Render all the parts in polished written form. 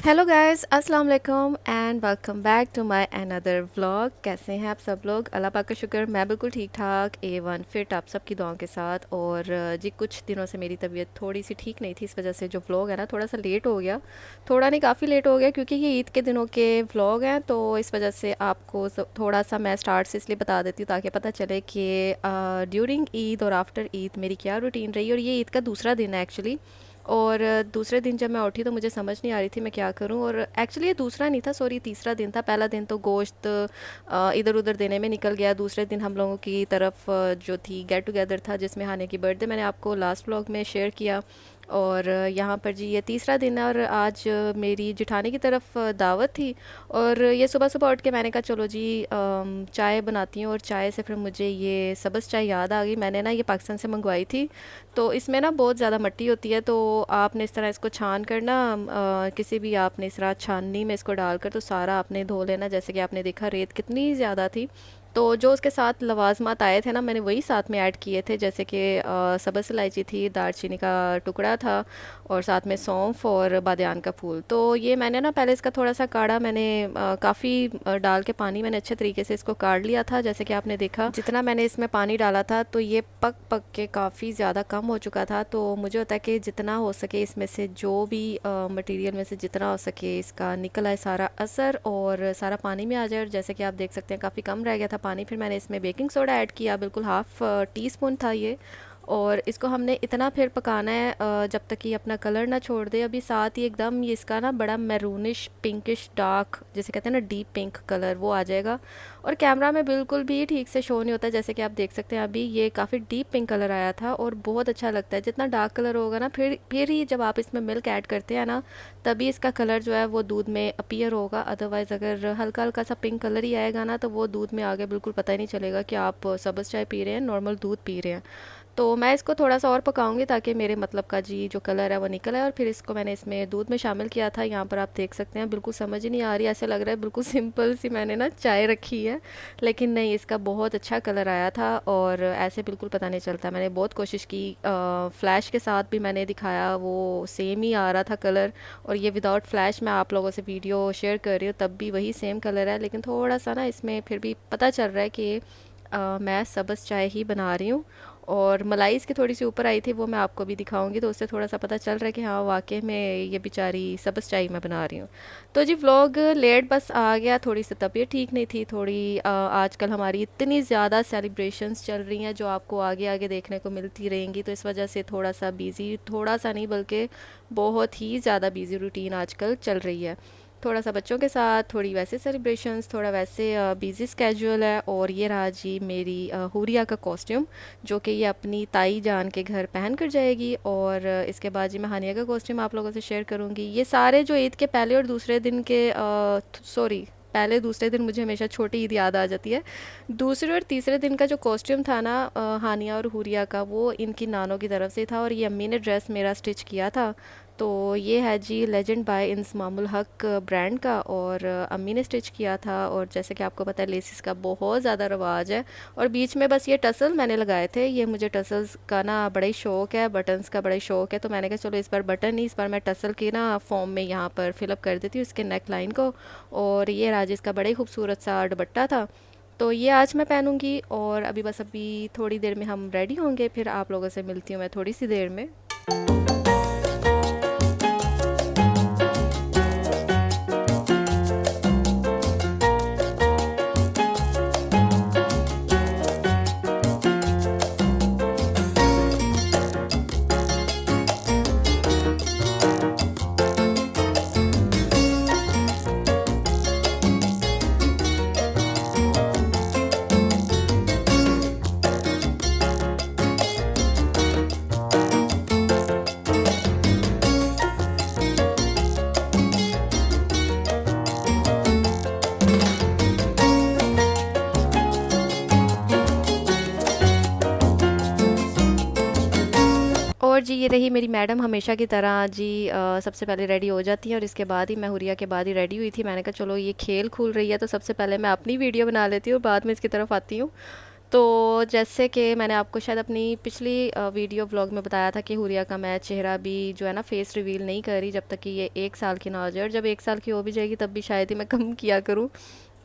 Hello guys, अस्सलाम वालेकुम and welcome back to my another vlog. कैसे हैं आप सब लोग? अल्लाह पाक का शुक्र, मैं बिल्कुल ठीक ठाक A1 फिट आप सबकी दुआओं के साथ। और जी कुछ दिनों से मेरी तबीयत थोड़ी सी ठीक नहीं थी, इस वजह से जो व्लॉग है ना थोड़ा सा लेट हो गया। थोड़ा नहीं, काफ़ी लेट हो गया, क्योंकि ये ईद के दिनों के व्लॉग हैं, तो इस वजह से आपको थोड़ा सा मैं स्टार्ट से इसलिए बता देती हूँ ताकि पता चले कि ड्यूरिंग ईद और आफ्टर ईद मेरी क्या रूटीन रही। और ये ईद का दूसरा दिन है एक्चुअली। और दूसरे दिन जब मैं उठी तो मुझे समझ नहीं आ रही थी मैं क्या करूं। और एक्चुअली ये दूसरा नहीं था, सॉरी, तीसरा दिन था। पहला दिन तो गोश्त इधर उधर देने में निकल गया। दूसरे दिन हम लोगों की तरफ जो थी गेट टुगेदर था, जिसमें हाने की बर्थडे मैंने आपको लास्ट व्लॉग में शेयर किया। और यहाँ पर जी ये तीसरा दिन है, और आज मेरी जिठानी की तरफ दावत थी। और ये सुबह सुबह उठ के मैंने कहा चलो जी चाय बनाती हूँ। और चाय से फिर मुझे ये सब्ज़ चाय याद आ गई। मैंने ना ये पाकिस्तान से मंगवाई थी। तो इसमें ना बहुत ज़्यादा मिट्टी होती है, तो आपने इस तरह इसको छान कर ना किसी भी आपने इस तरह छाननी में इसको डालकर तो सारा आपने धो लेना। जैसे कि आपने देखा रेत कितनी ज़्यादा थी। तो जो उसके साथ लवाजमात आए थे ना, मैंने वही साथ में ऐड किए थे, जैसे कि सब्ज़ इलायची थी, दालचीनी का टुकड़ा था, और साथ में सौंफ और बादियान का फूल। तो ये मैंने ना पहले इसका थोड़ा सा काढ़ा मैंने काफ़ी डाल के पानी मैंने अच्छे तरीके से इसको काढ़ लिया था। जैसे कि आपने देखा जितना मैंने इसमें पानी डाला था तो ये पक पक के काफ़ी ज़्यादा कम हो चुका था। तो मुझे होता है कि जितना हो सके इसमें से जो भी मटेरियल में से जितना हो सके इसका निकल आए सारा असर, और सारा पानी में आ जाए। और जैसे कि आप देख सकते हैं काफ़ी कम रह गया था पानी। फिर मैंने इसमें बेकिंग सोडा ऐड किया, बिल्कुल हाफ़ टी स्पून था ये। और इसको हमने इतना फिर पकाना है जब तक कि अपना कलर ना छोड़ दे। अभी साथ ही एकदम ये इसका ना बड़ा मैरूनिश पिंकिश डार्क, जैसे कहते हैं ना डीप पिंक कलर, वो आ जाएगा। और कैमरा में बिल्कुल भी ठीक से शो नहीं होता। जैसे कि आप देख सकते हैं अभी ये काफ़ी डीप पिंक कलर आया था, और बहुत अच्छा लगता है। जितना डार्क कलर होगा ना, फिर ही जब आप इसमें मिल्क ऐड करते हैं ना, तभी इसका कलर जो है वो दूध में अपीयर होगा। अदरवाइज़ अगर हल्का हल्का सा पिंक कलर ही आएगा ना, तो वो दूध में आगे बिल्कुल पता ही नहीं चलेगा कि आप सब्ज़ चाय पी रहे हैं, नॉर्मल दूध पी रहे हैं। तो मैं इसको थोड़ा सा और पकाऊंगी ताकि मेरे मतलब का जी जो कलर है वो निकल आए। और फिर इसको मैंने इसमें दूध में शामिल किया था। यहाँ पर आप देख सकते हैं बिल्कुल समझ ही नहीं आ रही, ऐसे लग रहा है बिल्कुल सिंपल सी मैंने ना चाय रखी है, लेकिन नहीं, इसका बहुत अच्छा कलर आया था। और ऐसे बिल्कुल पता नहीं चलता। मैंने बहुत कोशिश की, फ्लैश के साथ भी मैंने दिखाया, वो सेम ही आ रहा था कलर। और ये विदाउट फ्लैश मैं आप लोगों से वीडियो शेयर कर रही हूँ, तब भी वही सेम कलर है। लेकिन थोड़ा सा ना इसमें फिर भी पता चल रहा है कि मैं सब्ज़ चाय ही बना रही हूँ। और मलाई इसकी थोड़ी सी ऊपर आई थी, वो मैं आपको भी दिखाऊंगी, तो उससे थोड़ा सा पता चल रहा है कि हाँ वाकई में ये बेचारी सब्ज़ चाय मैं बना रही हूँ। तो जी व्लॉग लेट बस आ गया, थोड़ी सी तबीयत ठीक नहीं थी थोड़ी। आजकल हमारी इतनी ज़्यादा सेलिब्रेशंस चल रही हैं जो आपको आगे आगे देखने को मिलती रहेंगी, तो इस वजह से थोड़ा सा बिज़ी, थोड़ा सा नहीं बल्कि बहुत ही ज़्यादा बिज़ी रूटीन आजकल चल रही है। थोड़ा सा बच्चों के साथ, थोड़ी वैसे सेलिब्रेशंस, थोड़ा वैसे बिज़ी स्केड्यूल है। और ये रहा जी मेरी हुरिया का कॉस्ट्यूम, जो कि ये अपनी ताई जान के घर पहन कर जाएगी। और इसके बाद जी मैं हानिया का कॉस्ट्यूम आप लोगों से शेयर करूँगी। ये सारे जो ईद के पहले और दूसरे दिन के, सॉरी, पहले दूसरे दिन, मुझे हमेशा छोटी ईद याद आ जाती है। दूसरे और तीसरे दिन का जो कॉस्ट्यूम था ना हानिया और हुरिया का, वो इनकी नानों की तरफ से था, और ये अम्मी ने ड्रेस मेरा स्टिच किया था। तो ये है जी लेजेंड बाय इंस्मामुल हक ब्रांड का, और अम्मी ने स्टिच किया था। और जैसे कि आपको पता है लेसिस का बहुत ज़्यादा रवाज है। और बीच में बस ये टसल मैंने लगाए थे। ये मुझे टसल्स का ना बड़ा ही शौक़ है, बटन्स का बड़ा ही शौक़ है, तो मैंने कहा चलो इस बार बटन नहीं, इस बार मैं टसल की ना फॉर्म में यहाँ पर फिलअप कर देती हूँ इसके नेक लाइन को। और ये राजिस का बड़ा ही खूबसूरत सा दुपट्टा था, तो ये आज मैं पहनूंगी। और अभी बस अभी थोड़ी देर में हम रेडी होंगे, फिर आप लोगों से मिलती हूँ मैं थोड़ी सी देर में। और जी ये रही मेरी मैडम, हमेशा की तरह जी सबसे पहले रेडी हो जाती हैं, और इसके बाद ही मैं हुरिया के बाद ही रेडी हुई थी। मैंने कहा चलो ये खेल खुल रही है तो सबसे पहले मैं अपनी वीडियो बना लेती हूँ, बाद में इसकी तरफ आती हूँ। तो जैसे कि मैंने आपको शायद अपनी पिछली वीडियो व्लॉग में बताया था कि हुरिया का मैं चेहरा भी जो है ना फेस रिवील नहीं करी जब तक कि ये 1 साल की ना हो जाए, और जब 1 साल की हो भी जाएगी तब भी शायद ही मैं कम किया करूँ।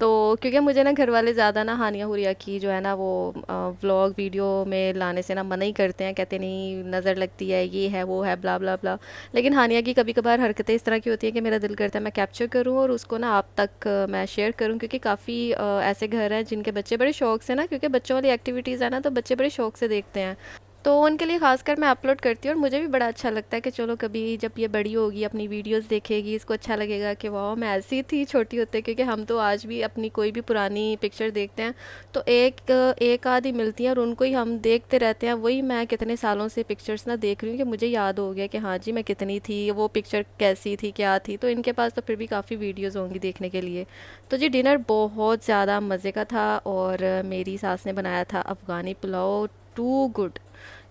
तो क्योंकि मुझे ना घर वाले ज़्यादा ना हानिया हुरिया की जो है ना वो व्लॉग वीडियो में लाने से ना मना ही करते हैं, कहते नहीं नज़र लगती है, ये है वो है ब्ला ब्ला ब्ला। लेकिन हानिया की कभी कभार हरकतें इस तरह की होती हैं कि मेरा दिल करता है मैं कैप्चर करूँ और उसको ना आप तक मैं शेयर करूँ, क्योंकि काफ़ी ऐसे घर हैं जिनके बच्चे बड़े शौक से ना, क्योंकि बच्चों वाली एक्टिविटीज़ है ना तो बच्चे बड़े शौक से देखते हैं। तो उनके लिए खासकर मैं अपलोड करती हूँ और मुझे भी बड़ा अच्छा लगता है कि चलो कभी जब ये बड़ी होगी अपनी वीडियोस देखेगी इसको अच्छा लगेगा कि वाह मैं ऐसी थी छोटी होते, क्योंकि हम तो आज भी अपनी कोई भी पुरानी पिक्चर देखते हैं तो एक एक आधी मिलती हैं और उनको ही हम देखते रहते हैं। वही मैं कितने सालों से पिक्चर्स ना देख रही हूँ कि मुझे याद हो गया कि हाँ जी मैं कितनी थी, वो पिक्चर कैसी थी क्या थी। तो इनके पास तो फिर भी काफ़ी वीडियोज़ होंगी देखने के लिए। तो जी डिनर बहुत ज़्यादा मज़े का था और मेरी सास ने बनाया था अफ़गानी पुलाव, टू गुड,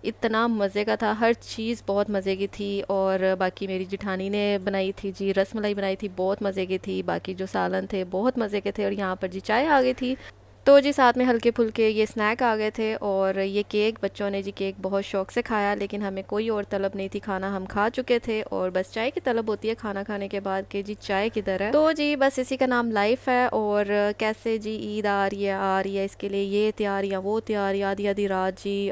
इतना मज़े का था, हर चीज़ बहुत मज़े की थी। और बाकी मेरी जिठानी ने बनाई थी जी रसमलाई बनाई थी, बहुत मज़े की थी। बाकी जो सालन थे बहुत मज़े के थे और यहाँ पर जी चाय आ गई थी। तो जी साथ में हल्के फुल्के ये स्नैक आ गए थे और ये केक, बच्चों ने जी केक बहुत शौक से खाया, लेकिन हमें कोई और तलब नहीं थी, खाना हम खा चुके थे और बस चाय की तलब होती है खाना खाने के बाद कि जी चाय किधर है। तो जी बस इसी का नाम लाइफ है। और कैसे जी ईद आ रही है इसके लिए ये तैयारियाँ वो तैयारियाँ, आधी आधी रात जी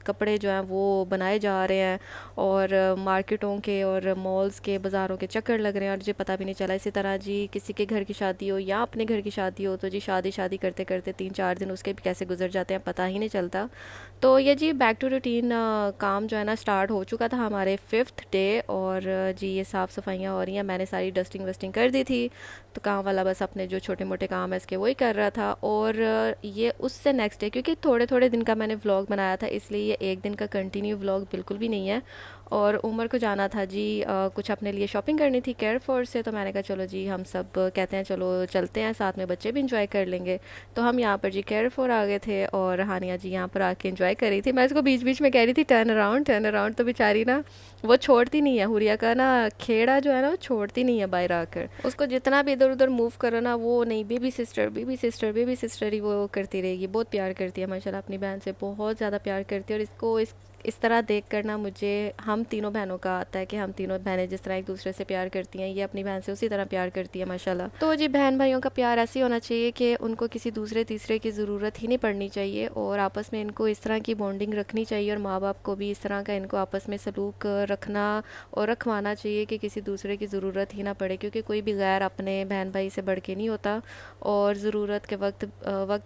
कपड़े जो हैं वो बनाए जा रहे हैं और मार्केटों के और मॉल्स के बाज़ारों के चक्कर लग रहे हैं और मुझे पता भी नहीं चला। इसी तरह जी किसी के घर की शादी हो या अपने घर की शादी हो तो जी शादी शादी करते करते 3-4 दिन उसके भी कैसे गुजर जाते हैं पता ही नहीं चलता। तो ये जी बैक टू रूटीन काम जो है ना स्टार्ट हो चुका था हमारे 5th डे। और जी ये साफ़ सफाइयाँ हो रही हैं, मैंने सारी डस्टिंग वस्टिंग कर दी थी तो काम वाला बस अपने जो छोटे मोटे काम है इसके वही कर रहा था। और ये उससे नेक्स्ट डे, क्योंकि थोड़े थोड़े दिन का मैंने व्लॉग बनाया था इसलिए ये एक दिन का कंटिन्यू व्लॉग बिल्कुल भी नहीं है। और उमर को जाना था जी कुछ अपने लिए शॉपिंग करनी थी केयरफॉर से, तो मैंने कहा चलो जी हम सब कहते हैं चलो चलते हैं साथ में, बच्चे भी इंजॉय कर लेंगे। तो हम यहाँ पर जी केयरफॉर आ गए थे और हानिया जी यहाँ पर आके इंजॉय कर रही थी। मैं इसको बीच बीच में कह रही थी टर्न अराउंड, तो बेचारी ना वो छोड़ती नहीं है, हुरिया का ना खेड़ा जो है ना वो छोड़ती नहीं है बाहर आकर, उसको जितना भी इधर उधर मूव करो ना वो नहीं, baby sister baby sister baby sister ही वो करती रहेगी। बहुत प्यार करती है माशाल्लाह, अपनी बहन से बहुत ज़्यादा प्यार करती है। और इसको इस तरह देख कर ना मुझे हम तीनों बहनों का आता है कि हम तीनों बहनें जिस तरह एक दूसरे से प्यार करती हैं ये अपनी बहन से उसी तरह प्यार करती है माशाल्लाह। तो जी बहन भाइयों का प्यार ऐसे होना चाहिए कि उनको किसी दूसरे तीसरे की ज़रूरत ही नहीं पड़नी चाहिए और आपस में इनको इस तरह की बॉन्डिंग रखनी चाहिए और माँ बाप को भी इस तरह का इनको आपस में सलूक रखना और रखवाना चाहिए कि किसी दूसरे की ज़रूरत ही ना पड़े, क्योंकि कोई भी गैर अपने बहन भाई से बढ़ के नहीं होता। और ज़रूरत के वक्त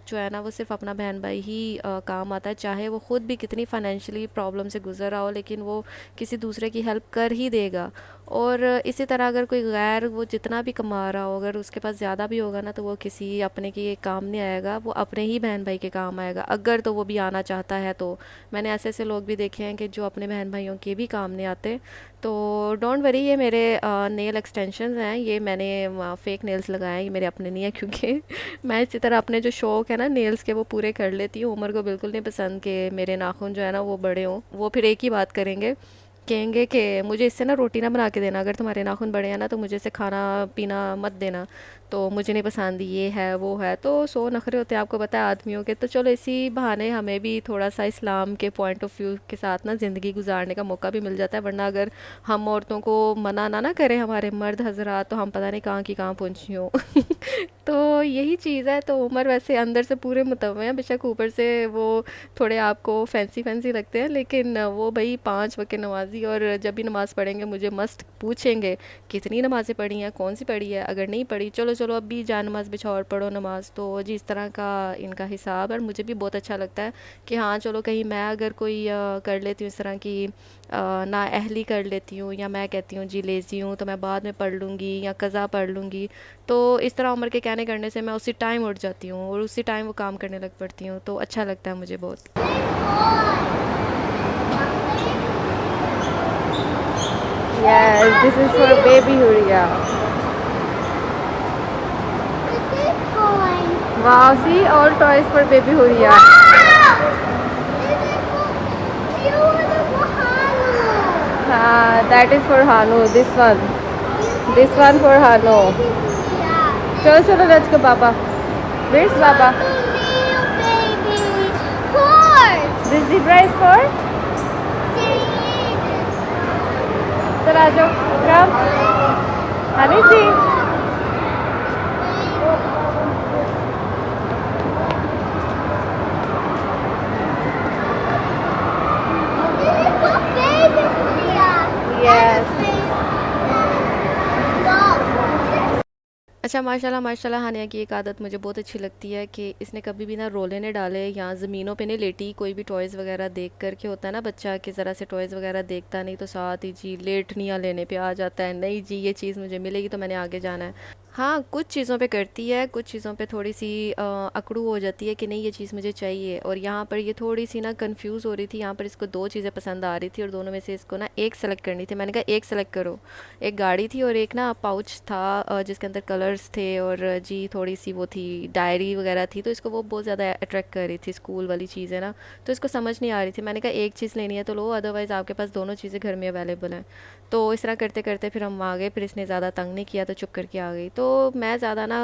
जो है ना वो सिर्फ अपना बहन भाई ही काम आता है, चाहे वो ख़ुद भी कितनी फाइनेंशियली प्रॉब्लम से गुजर रहा हो लेकिन वो किसी दूसरे की हेल्प कर ही देगा। और इसी तरह अगर कोई गैर वो जितना भी कमा रहा हो अगर उसके पास ज़्यादा भी होगा ना तो वो किसी अपने के काम नहीं आएगा, वो अपने ही बहन भाई के काम आएगा अगर तो वो भी आना चाहता है। तो मैंने ऐसे ऐसे लोग भी देखे हैं कि जो अपने बहन भाइयों के भी काम नहीं आते। तो डोंट वरी, ये मेरे नेल एक्सटेंशंस हैं, ये मैंने फेक नेल्स लगाए हैं, ये मेरे अपने नहीं है क्योंकि मैं इसी तरह अपने जो शौक़ है ना नेल्स के वो पूरे कर लेती हूँ। उमर को बिल्कुल नहीं पसंद कि मेरे नाखून जो है ना वो बड़े हों, वो फिर एक ही बात करेंगे, कहेंगे कि मुझे इससे ना रोटी ना बना के देना, अगर तुम्हारे नाखून बड़े हैं ना तो मुझे इससे खाना पीना मत देना, तो मुझे नहीं पसंद, ये है वो है। तो सो नखरे होते हैं आपको पता है आदमियों के। तो चलो इसी बहाने हमें भी थोड़ा सा इस्लाम के पॉइंट ऑफ व्यू के साथ ना ज़िंदगी गुजारने का मौका भी मिल जाता है, वरना अगर हम औरतों को मना ना करें हमारे मर्द हजरात तो हम पता नहीं कहाँ की कहाँ पहुँची हों तो यही चीज़ है। तो उमर वैसे अंदर से पूरे मुतव्वे हैं, बेशक ऊपर से वो थोड़े आपको फैंसी फैंसी लगते हैं, लेकिन वो भाई 5 वक्त नमाजी, और जब भी नमाज़ पढ़ेंगे मुझे मस्त पूछेंगे कितनी नमाज़ें पढ़ी हैं, कौन सी पढ़ी है, अगर नहीं पढ़ी चलो चलो अब भी जा नमाज़ बिछाओ और पढ़ो नमाज़। तो जी इस तरह का इनका हिसाब है और मुझे भी बहुत अच्छा लगता है कि हाँ चलो कहीं मैं अगर कोई कर लेती हूँ इस तरह की ना अहली कर लेती हूँ या मैं कहती हूँ जी लेज़ी हूँ तो मैं बाद में पढ़ लूँगी या कज़ा पढ़ लूँगी, तो इस तरह उम्र के कहने करने से मैं उसी टाइम उठ जाती हूँ और उसी टाइम वो काम करने लग पड़ती हूँ, तो अच्छा लगता है मुझे बहुत। Yes, this is for baby Huria. Wow, see all toys for baby Huria. That is for Hanu. This one for Hanu. Chalo chalo, let's go, Baba. Where's Baba? This zebra is for? चल आ जाओ, come. Let me see. Yes. अच्छा माशाल्लाह माशाल्लाह हानिया की एक आदत मुझे बहुत अच्छी लगती है कि इसने कभी भी ना रोले नहीं डाले या ज़मीनों पे नहीं लेटी। कोई भी टॉयज़ वगैरह देख कर के होता है ना बच्चा कि ज़रा से टॉयज़ वगैरह देखता नहीं तो साथ ही जी लेटनियाँ लेने पे आ जाता है, नहीं जी ये चीज़ मुझे मिलेगी तो मैंने आगे जाना है। हाँ कुछ चीज़ों पे करती है, कुछ चीज़ों पे थोड़ी सी अकड़ू हो जाती है कि नहीं ये चीज़ मुझे चाहिए। और यहाँ पर ये थोड़ी सी ना कंफ्यूज हो रही थी, यहाँ पर इसको दो चीज़ें पसंद आ रही थी और दोनों में से इसको ना एक सेलेक्ट करनी थी। मैंने कहा एक सेलेक्ट करो। एक गाड़ी थी और एक ना पाउच था जिसके अंदर कलर्स थे और जी थोड़ी सी वो थी डायरी वगैरह थी, तो इसको वो बहुत ज़्यादा अट्रैक्ट कर रही थी, स्कूल वाली चीज़ है ना। तो इसको समझ नहीं आ रही थी, मैंने कहा एक चीज़ लेनी है तो लो, अदरवाइज़ आपके पास दोनों चीज़ें घर में अवेलेबल हैं। तो इस तरह करते करते फिर हम आ गए, फिर इसने ज़्यादा तंग नहीं किया तो चुप करके आ गई। तो मैं ज़्यादा ना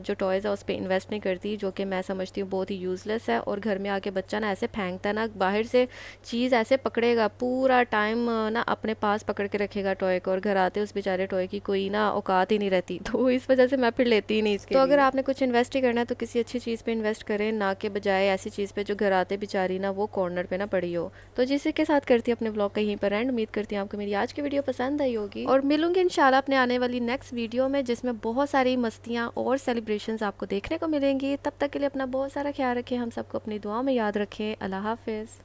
जो टॉयज़ है उस पर इन्वेस्ट नहीं करती, जो कि मैं समझती हूँ बहुत ही यूज़लेस है। और घर में आके बच्चा ना ऐसे फेंकता है ना, बाहर से चीज़ ऐसे पकड़ेगा पूरा टाइम ना अपने पास पकड़ के रखेगा टॉय को, और घर आते उस बेचारे टॉय की कोई ना औकात ही नहीं रहती। तो इस वजह से मैं फिर लेती ही नहीं इसके तो अगर आपने कुछ इन्वेस्ट ही करना है तो किसी अच्छी चीज़ पे इन्वेस्ट करें, ना के बजाय ऐसी चीज़ पे जो घर आते बेचारी ना वो कॉर्नर पे ना पड़ी हो। तो जिसी के साथ करती हूँ अपने ब्लॉग का यहीं पर एंड। उम्मीद करती हूँ आपको मेरी आज की वीडियो पसंद आई होगी और मिलूंगी इंशाल्लाह अपने आने वाली नेक्स्ट वीडियो में, जिसमें बहुत सारी मस्तियाँ और सेलिब्रेशंस आपको देखने को मिलेंगी। तब तक के लिए अपना बहुत सारा ख्याल रखें, हम सबको अपनी दुआ में याद रखें। अल्लाह हाफिज़।